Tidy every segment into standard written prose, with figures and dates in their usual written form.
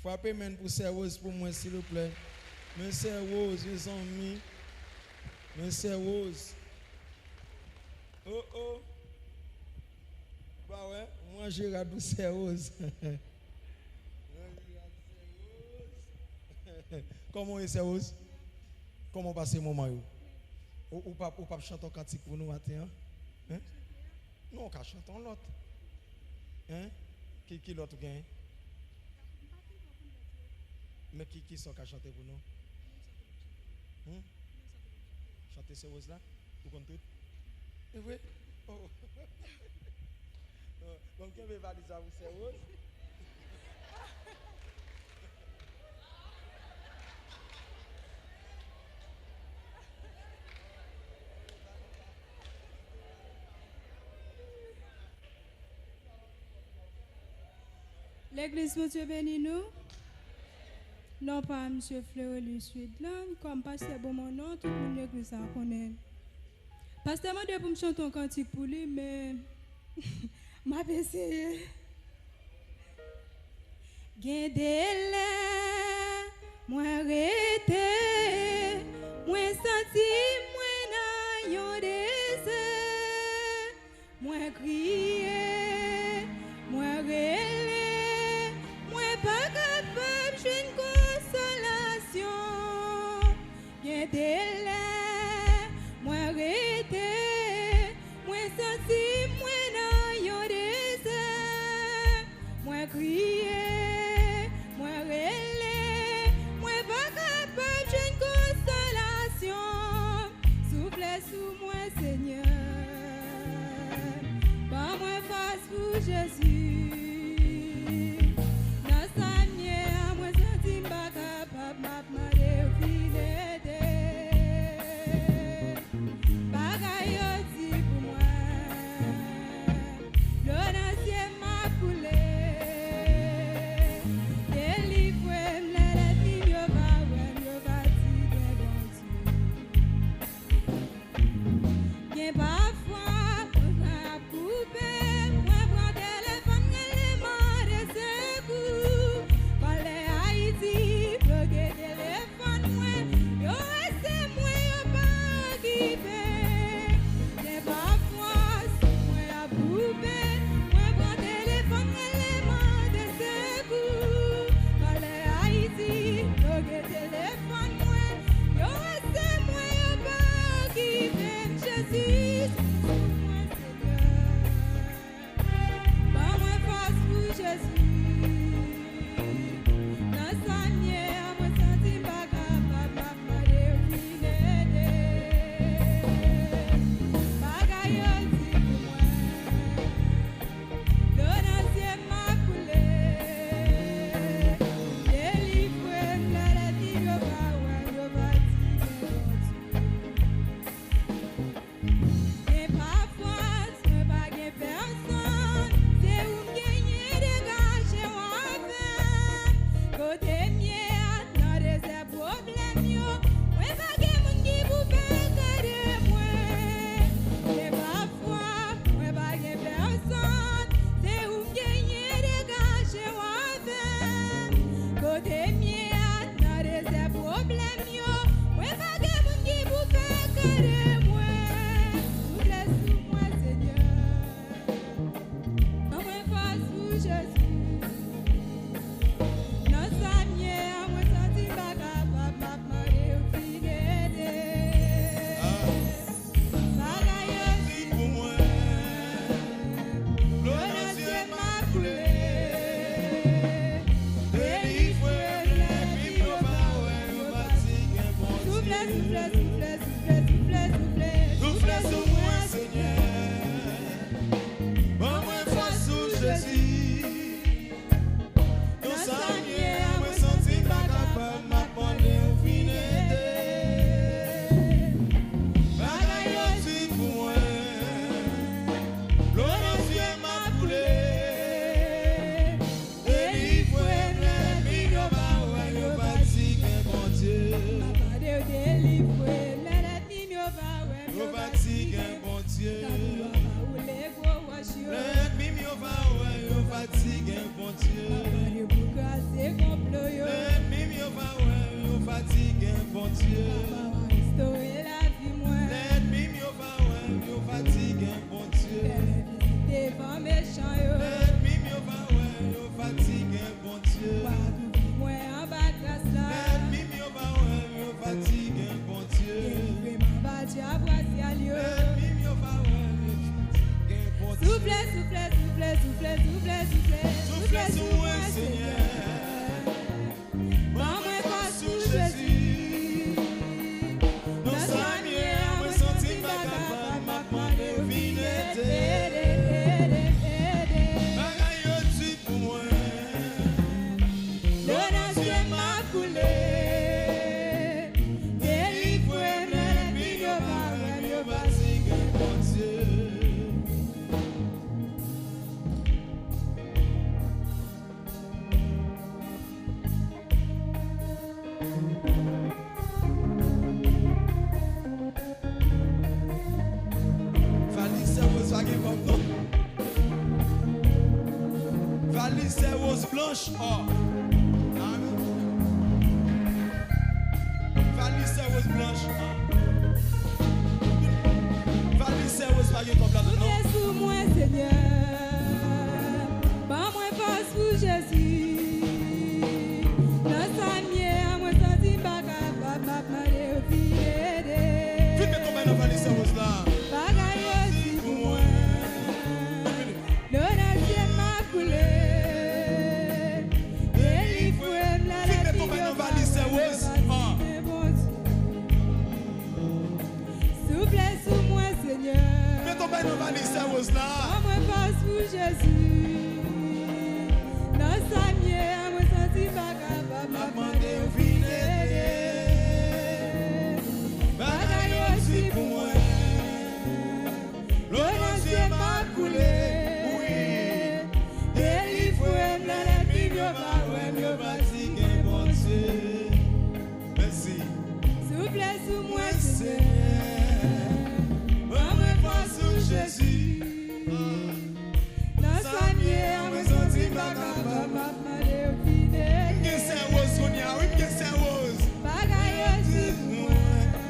Frappez même pour ces roses pour moi, s'il vous plaît. Mais c'est rose, mes amis. Mais c'est rose. Oh oh. Bah ouais, moi j'ai radou ces roses. Comment est ces roses? Comment passer mon maillot? Ou pas chanter un cantique pour nous matin? Hein? Non, on va chanter l'autre. Hein? Qui l'autre gagne? Mais qui sont qu'à chanter pour nous? Chanter ces roses là? Vous comprenez tout? C'est vrai? Oh. Donc, qui va dire ça vous ces roses? L'église, Monsieur bénis nous. Non pas Monsieur Fleur du Sud-Land, comme pasteur bon mon nom, tout le monde l'église a connaît. Pasteur m'a dit pour me chanter un cantique pour lui, mais m'a essayé. Gardez-le, moi arrêté, moi senti, moi dans yon désert, moi crié, moi relé, moi pas capable d'une consolation. Gardez-le, moi arrêté, moi senti, moi dans yon désert, moi crié. Jésus, dans sa nière, moi senti pas capable, m'a demandé au filet de bagaille dit pour moi, l'onancier m'a coulé, délivré, la vie yo va dire parfois, on a coupé. Let me over, you fatigue, bon Dieu. fatigué, bon Dieu. Restaurer la vie, moi. L'ennemi, yo fatigué, bon Dieu. Devant méchant, yo. L'ennemi, yo fatigué, bon Dieu. Moi, en bas de grâce là. L'ennemi, yo fatigué, bon Dieu. Vraiment battu à brasser à lieu. L'ennemi, yo fatigué, bon Dieu. Souffle, souffle, souffle, souffle, souffle, souffle. Souffle sur moi, Seigneur. Pas moins pas sous Jésus. Dans sa lumière, moi senti ma capable, m'a demandé vine aider. Bagaille yo tu pour moi. Le nation m'a coulé. Délivre-moi, l'ennemi, yo va, yo va. Fatigué, bon Dieu. Valise rose vague comme non. Valise rose blanche or. Amen. Valise rose blanche or. Valise rose vague comme là non. Souffle sous moi, Seigneur. Pas moins pas sous Jésus. Dans sa lumière, moi senti pas capable, m'a demandé au fidèle. Vite mettre ton main dans valise rose là. Bagaille aussi pour moi. Le nation m'a coulé. Délivre-moi, la Vite mettre ton vie, main yo dans va, valise yo rose. va, Ah. c'est bon Dieu. Souffle sous moi, Seigneur. Mets ton main dans valise rose là. Pas moins pas sous Jésus. Dans sa lumière, moi senti pas capable, m'a demandé au fidèle. Bagaille aussi pour moi. Le nation m'a coulé. Oui. Délivre-moi, l'ennemi, yo va, Fatigué, bon Dieu. Merci. Souffle sous moi, Merci. Seigneur. Pas moins pas sous Jésus. Dans sa lumière, moi senti pas capable, m'a demandé au fidèle. M'gen c'est rose qu'on y a, oui, m'gen c'est rose. Bagaille aussi pour moi.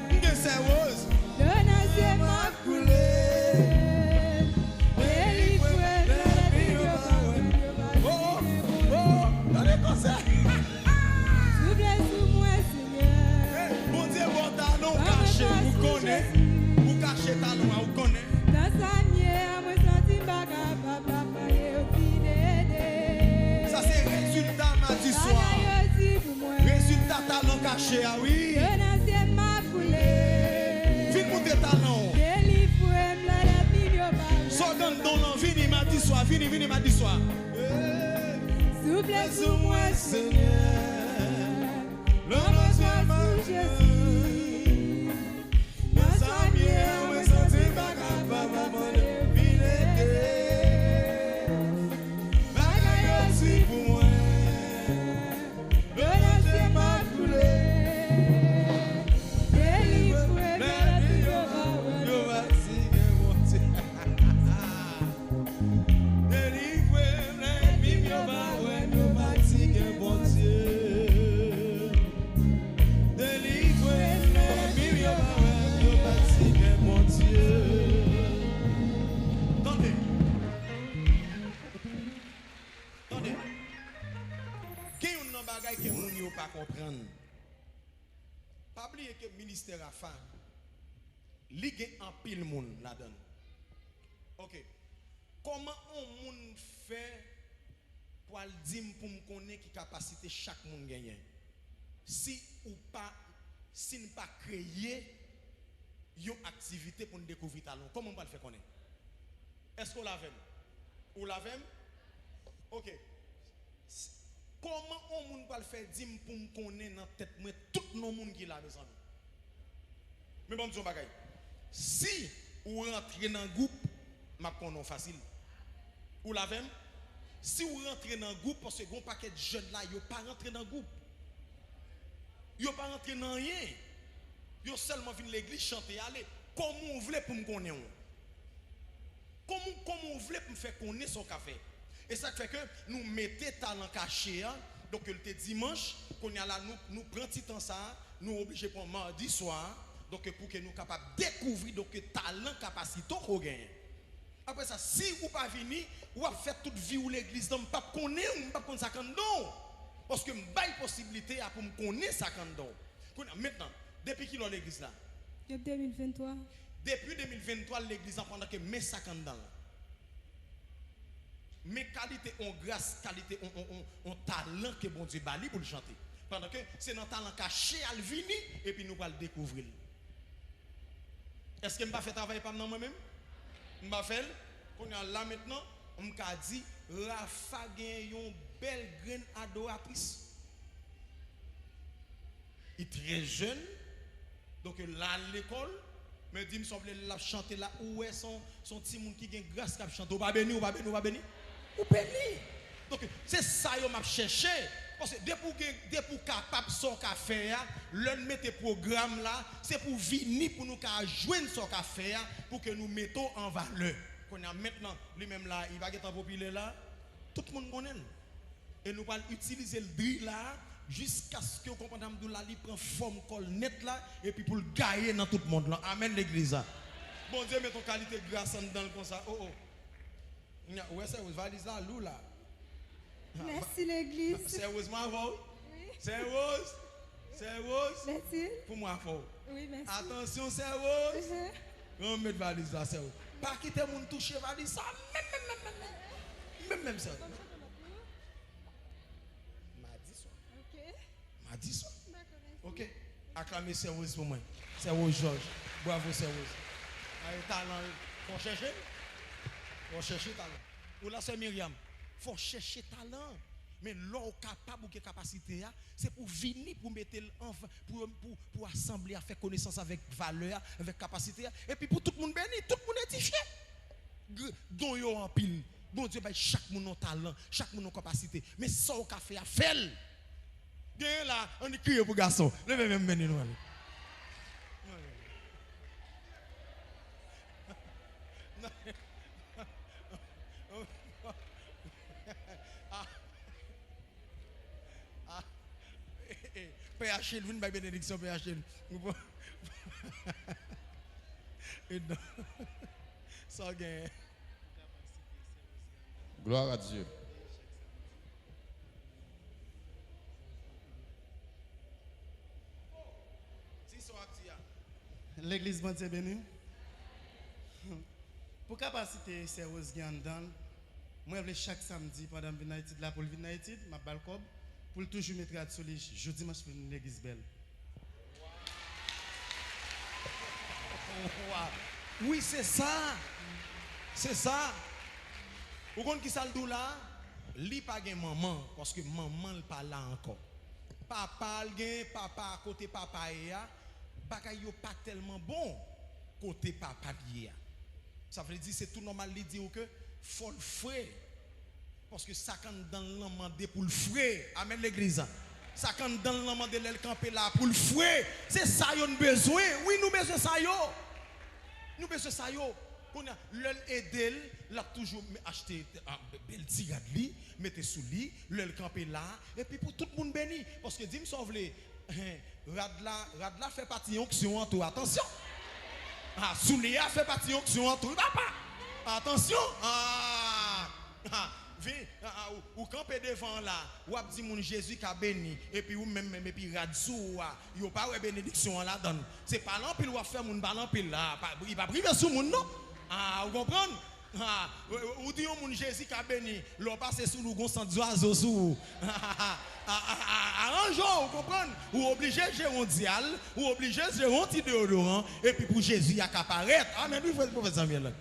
M'gen c'est rose. Le nation m'a Coulé. délivre-moi, l'ennemi, yo va, Oh, oh, dans les concerts. Souffle sous moi, Seigneur. Bon Dieu, bon talon caché, vous connaissez. Vous cachez talon, vous connaissez. Dans sa lumière, moi senti pas capable, m'a demandé au fidèle. Ça c'est résultat mardi soir. Bagaille aussi pour moi. Résultat talon caché, ah oui. Le nation m'a coulé. Vite monter talon. Délivre-moi, l'ennemi, yo va. Sorgan dans l'en, vini mardi soir, vini mardi soir. Souffle sous moi, Seigneur. Le nom sous Jésus. Dans sa lumière, moi senti pas capable, m'a demandé au fidèle. Bagaille aussi pour moi. Le nation m'a coulé. Délivre-moi, l'ennemi, yo va. Yo fatigué, mon Dieu. Délivrez l'ennemi, yo fatigué, mon Dieu. Délivrez l'ennemi, yo fatigué, mon Dieu. Attendez. Attendez. Qui yon nan bagay que moun yo pas comprendre. Pas oublier que ministère a fait. Li gen en pile moun là-dedans. OK. Comment on moun fait pour al dire pour me connaître qui capacité chaque moun gagne. Si ou pas si ne pas créer une activité pour nous découvrir talent. Comment on va le faire connaître? Est-ce qu'on l'a vu? Ou l'a vu? OK. Comment on moun va le faire dire pour me connaître dans tête moi tout nos moun qui là mes amis. Mais bon, disons bagaille. Si ou rentrez dans le groupe, m'a connaît facile. Ou la même, si ou rentrez dans le groupe, parce que un paquet de jeunes là, ils pas rentré dans le groupe. Ils pas rentré dans rien. Ils seulement venu l'église chanter, aller. Comment on voulait pour me connaître? Comment on voulait pour me faire connaître son café? Et ça fait que nous mettons talent caché Donc le dimanche, qu'on y a là, nous prenons petit temps ça, nous obligés pour mardi soir, donc pour que nous capables de découvrir donc talent, capacité qu'on gagne. Après ça, si vous pas venir, ou avez fait toute vie ou l'église, donc pas connaître, pas connaître ça quand non. Parce que m'baille possibilité pour me connaître ça quand non. Maintenant, depuis qui l'église là? Depuis 2023. Depuis 2023, l'église pendant que mes ça quand dans. Mes qualités ont grâce, qualité ont talent que bon Dieu bali pour le chanter. Pendant que c'est notre talent caché à venir et puis nous allons le découvrir. Est-ce que je ne fais travailler pas moi-même? Je vais faire. Quand on est là maintenant, on m'a dit Rafa a une belle graine adoratrice. Il est très jeune. Donc là à l'école, me dit me semble la chanter là où est son petit monde qui gagne grâce qui chante. Ou pas béni, ou pas béni, ou pas béni. Ou béni. Donc c'est ça que m'a cherché. Parce que dès pour capable son café, l'on mette programme là, c'est pour venir pour nous joindre son café pour que nous mettons en valeur. Qu'on a maintenant lui-même là, il va être populaire là, tout le monde connaît. Et nous allons utiliser le drill là jusqu'à ce que vous compreniez que là, il prend forme col net là et puis pour le gagner dans tout le monde là. Amen l'église. Bon Dieu, met ton qualité de grâce dans le comme ça. Oh oh. Ouais, c'est vous valise là, lou là. Merci l'église. Sérieusement, vous? Oui. Sérieuse? Sérieuse? Merci. Pour moi, faut. Oui, merci. Attention, sérieuse. Mhm. On met valise là, sérieuse. Pas quitter mon toucher valise ça. Même ça. Mardi soir. Ok. Mardi soir. D'accord, merci. Ok. Acclamez sérieuse pour moi. Sérieuse Georges. Bravo, sérieuse. Talent. Faut chercher. Faut chercher talent. Ou là, c'est Myriam. Faut chercher talent. Mais l'on capable ou capacité, c'est pour venir, pour mettre pour assembler, à faire connaissance avec valeur, avec capacité. Et puis pour tout le monde béni, tout le monde édifié. Don yo en pile. Bon Dieu, chaque monde a talent, chaque monde a capacité. Mais ça au café à faire. Bien là, on est crié pour garçon. Le même béni nous. PHL, vous n'avez pas bénédiction PHL. Ça gagne. Gloire à Dieu. L'église bon Dieu béni. Pour capacité sérieuse gagne dans moi chaque samedi pendant le United là pour le United ma balcob pour toujours mettre sur les jeudi dimanche pour l'église belle. Oui, c'est ça. C'est ça. Vous comprenez qui ça le dou là? Li pas gen maman parce que maman n'est pas là encore. Papa gen papa à côté papa ya, bagay yo pas tellement bon côté papa ya. Ça veut dire c'est tout normal li dire que faut le frais. Parce que ça quand dans l'amandé pour le frais. Amen l'église. Ça quand dans l'amandé l'el camper là pour le frais. C'est ça yon besoin. Oui, nous besoin ça yo. Nous besoin ça yo. On a l'el aider, l'a toujours acheter un bel tigade li, mettez sous lit, l'el camper là et puis pour tout le monde béni parce que dit me sauve les radla fait partie onction en tout. Attention. Ah, Souléa fait partie onction en tout. Papa. Attention. Ou camper devant là, ou ap di moun Jésus qui a béni et puis ou même et puis radsou yo pas ouais bénédiction là donne. C'est pas l'empile ou faire moun balan pile là, il va priver sous moun non. Ah, vous comprenez? Ah, ou dit moun Jésus qui a béni, l'on passe sous le gon sans oiseau sous. Arrangeons, vous comprenez? Ou obligé gérer mondial, ou obligé gérer un petit déodorant et puis pour Jésus il a qu'à apparaître. Ah mais lui faut professeur bien là.